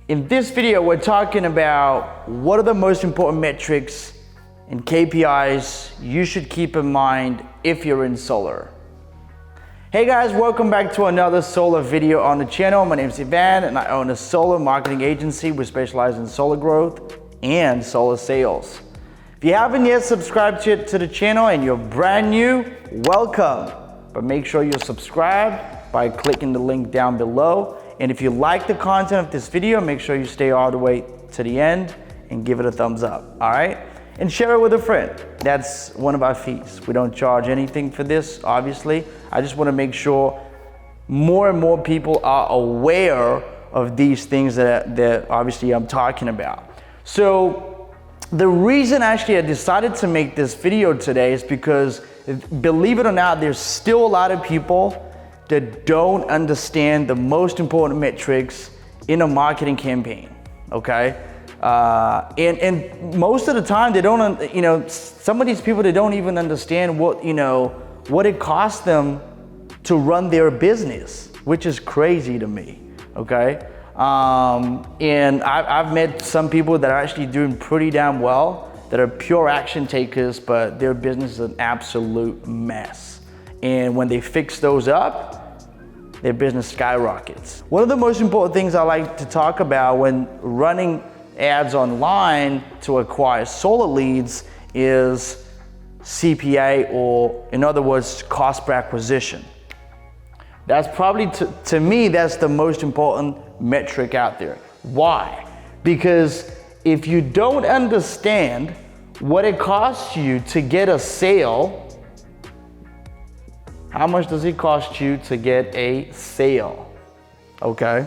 In this video, we're talking about what are the most important metrics and KPIs you should keep in mind if you're in solar. Hey guys, welcome back to another solar video on the channel. My name is Ivan and I own a solar marketing agency. We specialize in solar growth and solar sales. If you haven't yet subscribed to the channel and you're brand new, welcome. But make sure you're subscribed by clicking the link down below. And if you like the content of this video, make sure you stay all the way to the end and give it a thumbs up, all right? And share it with a friend. That's one of our fees. We don't charge anything for this, obviously. I just want to make sure more and more people are aware of these things that obviously I'm talking about. So the reason actually I decided to make this video today is because, believe it or not, there's still a lot of people that don't understand the most important metrics in a marketing campaign, okay? And most of the time they don't, some of these people, they don't even understand what it costs them to run their business, which is crazy to me, okay? And I've met some people that are actually doing pretty damn well, that are pure action takers, but their business is an absolute mess. And when they fix those up, their business skyrockets. One of the most important things I like to talk about when running ads online to acquire solar leads is CPA, or in other words, cost per acquisition. That's probably, to me, that's the most important metric out there. Why? Because if you don't understand what it costs you to get a sale, how much does it cost you to get a sale, okay?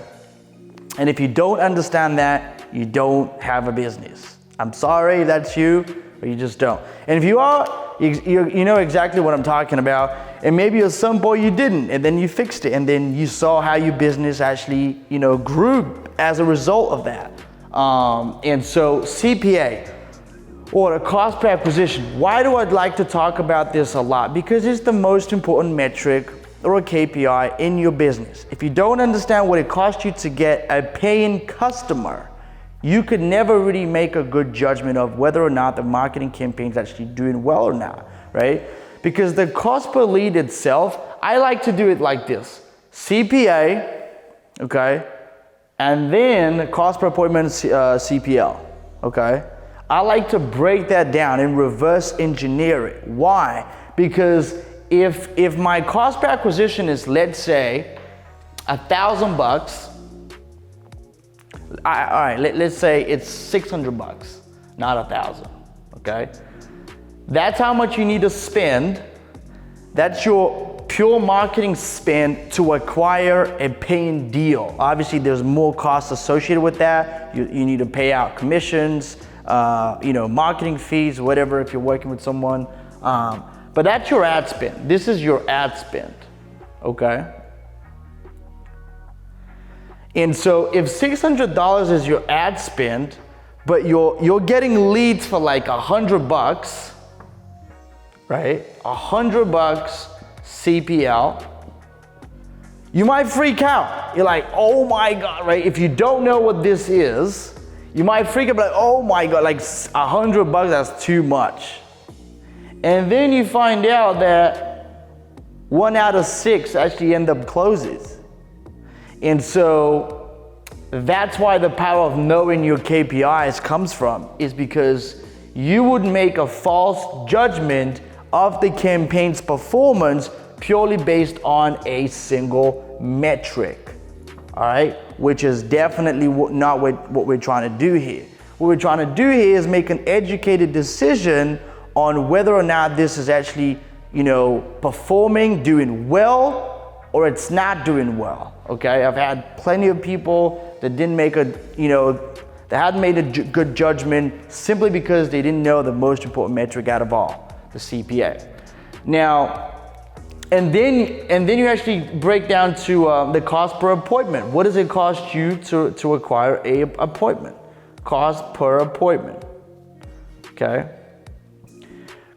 And if you don't understand that, you don't have a business. I'm sorry if that's you, but you just don't. And if you are, you know exactly what I'm talking about. And maybe at some point you didn't, and then you fixed it, and then you saw how your business actually, grew as a result of that. And so CPA, or the cost per acquisition. Why do I like to talk about this a lot? Because it's the most important metric or a KPI in your business. If you don't understand what it costs you to get a paying customer, you could never really make a good judgment of whether or not the marketing campaign is actually doing well or not, right? Because the cost per lead itself, I like to do it like this: CPA, okay, and then cost per appointment, CPL, okay? I like to break that down and reverse engineer it. Why? Because if my cost per acquisition is, let's say, $1,000, all right, let's say it's $600, not 1,000, okay? That's how much you need to spend. That's your pure marketing spend to acquire a paying deal. Obviously, there's more costs associated with that. You need to pay out commissions, marketing fees, whatever, if you're working with someone. But that's your ad spend. This is your ad spend, okay? And so if $600 is your ad spend, but you're getting leads for like $100, right? $100 CPL, you might freak out. You're like, oh my God, right? If you don't know what this is, you might freak out, like, oh my God, like $100, that's too much. And then you find out that 1 out of 6 actually end up closes. And so that's why the power of knowing your KPIs comes from, is because you would make a false judgment of the campaign's performance purely based on a single metric. All right, which is definitely not what we're trying to do here. What we're trying to do here is make an educated decision on whether or not this is actually, performing, doing well, or it's not doing well, okay? I've had plenty of people that didn't make that hadn't made a good judgment simply because they didn't know the most important metric out of all, the CPA. Now, and then you actually break down to the cost per appointment. What does it cost you to acquire a appointment? Cost per appointment, okay?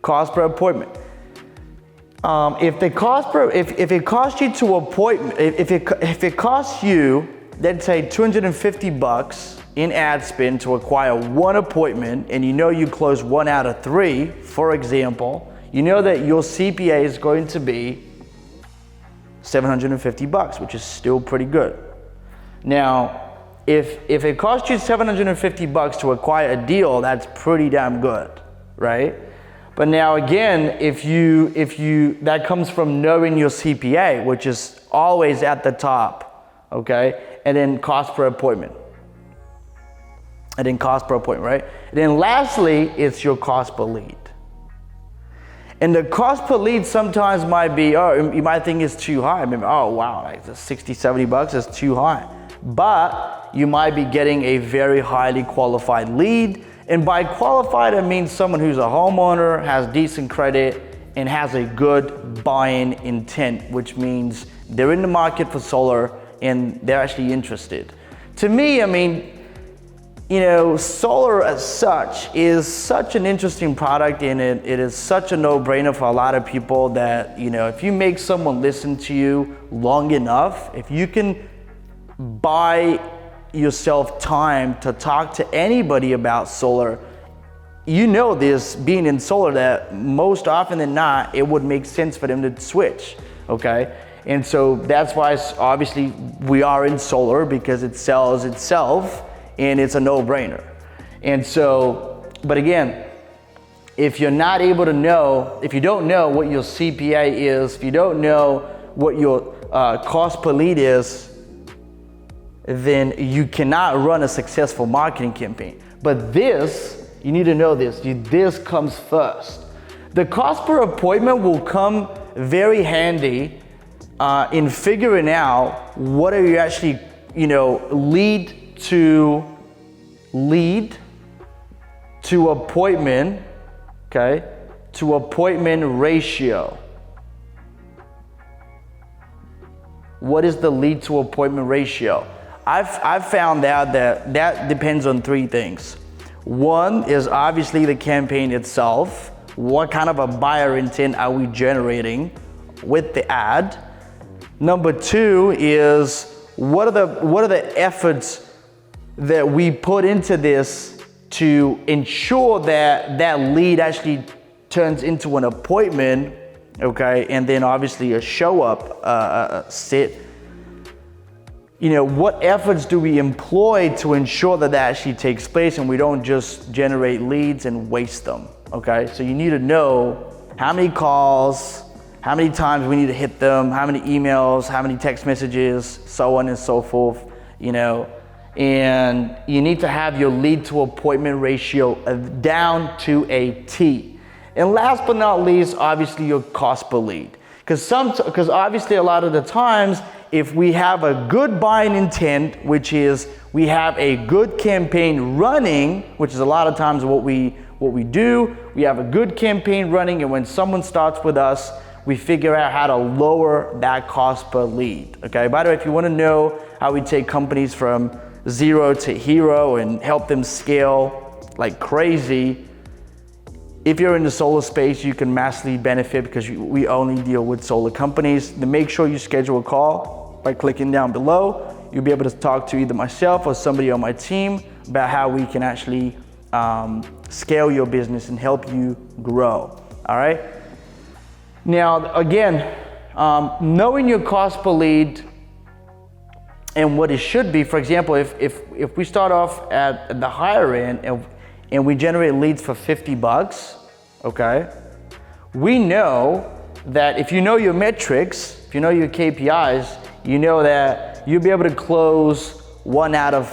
Cost per appointment. If it costs you let's say $250 in ad spend to acquire one appointment, and you know you close 1 out of 3, for example, you know that your CPA is going to be $750, which is still pretty good. Now, if it costs you $750 to acquire a deal, that's pretty damn good, right? But now again, if you that comes from knowing your CPA, which is always at the top, okay? And then cost per appointment. And then cost per appointment, right? And then lastly, it's your cost per lead. And the cost per lead sometimes might be, oh, you might think it's too high. Maybe, oh wow, like $60, $70 is too high. But you might be getting a very highly qualified lead. And by qualified, it means someone who's a homeowner, has decent credit, and has a good buying intent, which means they're in the market for solar and they're actually interested. To me, I mean, you know, solar as such is such an interesting product, and it is such a no-brainer for a lot of people that, you know, if you make someone listen to you long enough, if you can buy yourself time to talk to anybody about solar, you know this, being in solar, that most often than not, it would make sense for them to switch, okay? And so that's why obviously we are in solar, because it sells itself and it's a no-brainer. And so, but again, if you're not able to know, if you don't know what your CPA is, if you don't know what your cost per lead is, then you cannot run a successful marketing campaign. But this, you need to know this, this comes first. The cost per appointment will come very handy in figuring out what are you actually, you know, lead to appointment, okay, to appointment ratio. What is the lead to appointment ratio? I've found out that depends on 3 things. One is obviously the campaign itself. What kind of a buyer intent are we generating with the ad? Number 2 is what are the efforts that we put into this to ensure that that lead actually turns into an appointment, okay? And then obviously a show up set. You know, what efforts do we employ to ensure that that actually takes place and we don't just generate leads and waste them, okay? So you need to know how many calls, how many times we need to hit them, how many emails, how many text messages, so on and so forth, you know. And you need to have your lead to appointment ratio down to a T. And last but not least, obviously your cost per lead. Because obviously a lot of the times, if we have a good buying intent, which is we have a good campaign running, which is a lot of times what we do, we have a good campaign running, and when someone starts with us, we figure out how to lower that cost per lead, okay? By the way, if you wanna know how we take companies from 0 to hero and help them scale like crazy, if you're in the solar space, you can massively benefit, because we only deal with solar companies. Then make sure you schedule a call by clicking down below. You'll be able to talk to either myself or somebody on my team about how we can actually scale your business and help you grow, all right? Now, again, knowing your cost per lead and what it should be, for example, if we start off at the higher end and we generate leads for $50, okay? We know that if you know your metrics, if you know your KPIs, you know that you'll be able to close one out of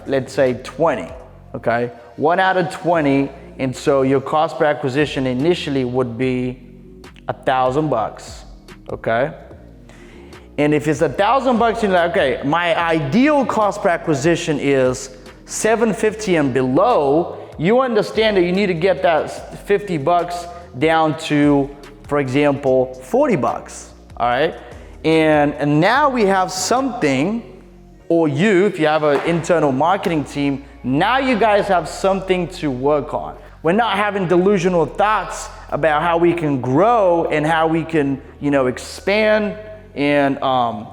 let's say 20, okay? 1 out of 20, and so your cost per acquisition initially would be $1,000, okay? And if it's $1,000, you're like, okay, my ideal cost per acquisition is $750 and below. You understand that you need to get that $50 down to, for example, $40, all right? And now we have something, or you, if you have an internal marketing team, now you guys have something to work on. We're not having delusional thoughts about how we can grow and how we can, you know, expand and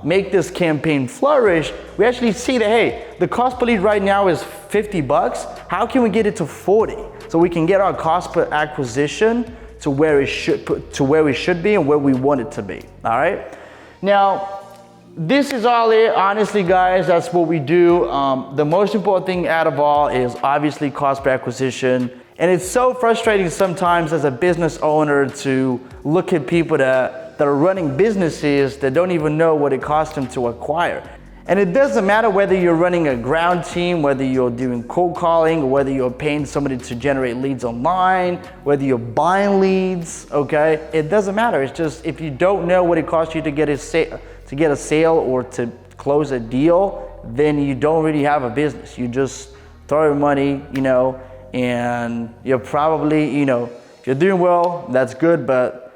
make this campaign flourish, we actually see that, hey, the cost per lead right now is $50. How can we get it to 40? So we can get our cost per acquisition to where it should be and where we want it to be, all right? Now, this is all it, honestly, guys. That's what we do. The most important thing out of all is obviously cost per acquisition. And it's so frustrating sometimes as a business owner to look at people that are running businesses that don't even know what it costs them to acquire. And it doesn't matter whether you're running a ground team, whether you're doing cold calling, or whether you're paying somebody to generate leads online, whether you're buying leads, okay? It doesn't matter. It's just if you don't know what it costs you to get a sale or to close a deal, then you don't really have a business. You just throw your money, and you're probably, if you're doing well, that's good, but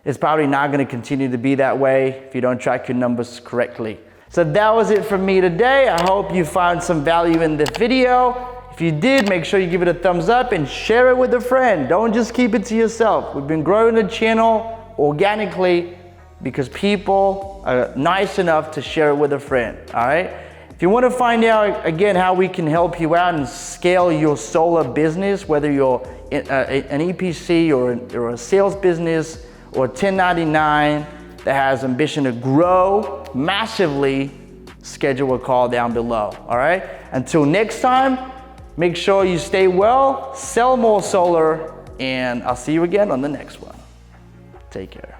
it's probably not gonna continue to be that way if you don't track your numbers correctly. So that was it from me today. I hope you found some value in the video. If you did, make sure you give it a thumbs up and share it with a friend. Don't just keep it to yourself. We've been growing the channel organically because people are nice enough to share it with a friend, all right? If you want to find out, again, how we can help you out and scale your solar business, whether you're an EPC or a sales business or 1099 that has ambition to grow massively, schedule a call down below, all right? Until next time, make sure you stay well, sell more solar, and I'll see you again on the next one. Take care.